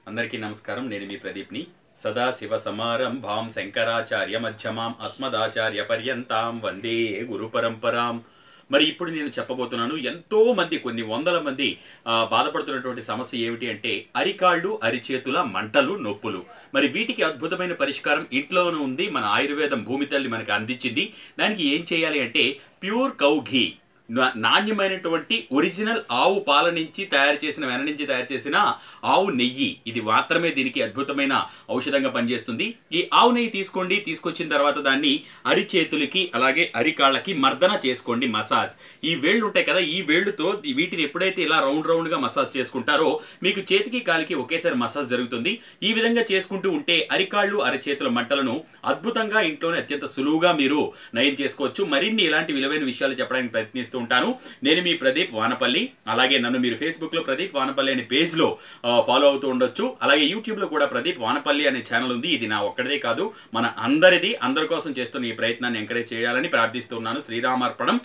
అందరికీ నమస్కారం. నేను మీ ప్రదీప్ని. సదాశివ సమారంభాం శంకరాచార్య మధ్యమాం అస్మదాచార్య పర్యంతాం వందే గురు పరంపరాం. మరి ఇప్పుడు నేను చెప్పబోతున్నాను, ఎంతో మంది కొన్ని వందల మంది బాధపడుతున్నటువంటి సమస్య ఏమిటి అంటే అరికాళ్ళు, అరిచేతుల మంటలు, నొప్పులు. మరి వీటికి అద్భుతమైన పరిష్కారం ఇంట్లోనే ఉంది. మన ఆయుర్వేదం భూమి తల్లి మనకు అందించింది. దానికి ఏం చేయాలి అంటే ప్యూర్ కౌ ఘీ, నాణ్యమైనటువంటి ఒరిజినల్ ఆవు పాల నుంచి తయారు చేసిన, వెన నుంచి తయారు చేసిన ఆవు నెయ్యి, ఇది మాత్రమే దీనికి అద్భుతమైన ఔషధంగా పనిచేస్తుంది. ఈ ఆవు నెయ్యి తీసుకోండి. తీసుకొచ్చిన తర్వాత దాన్ని అరిచేతులకి అలాగే అరికాళ్ళకి మర్దన చేసుకోండి, మసాజ్. ఈ వేళ్ళు ఉంటాయి కదా, ఈ వేళ్ళుతో వీటిని ఎప్పుడైతే ఇలా రౌండ్ గా మసాజ్ చేసుకుంటారో మీకు చేతికి కాలికి ఒకేసారి మసాజ్ జరుగుతుంది. ఈ విధంగా చేసుకుంటూ ఉంటే అరికాళ్ళు, అరచేతుల మంటలను అద్భుతంగా ఇంట్లోనే అత్యంత సులువుగా మీరు నయం చేసుకోవచ్చు. మరిన్ని ఇలాంటి విలువైన విషయాలు చెప్పడానికి ప్రయత్నిస్తూ ఉంటాను. నేను మీ ప్రదీప్ వానపల్లి. అలాగే నన్ను మీరు ఫేస్బుక్ లో ప్రదీప్ వానపల్లి అనే పేజ్ లో ఫాలో అవుతూ ఉండొచ్చు. అలాగే యూట్యూబ్ లో కూడా ప్రదీప్ వానపల్లి అనే ఛానల్ ఉంది. ఇది నా ఒక్కడిదే కాదు, మన అందరిది. అందరి కోసం చేస్తున్న ఈ ప్రయత్నాన్ని ఎంకరేజ్ చేయాలని ప్రార్థిస్తున్నాను. శ్రీరామార్పణం.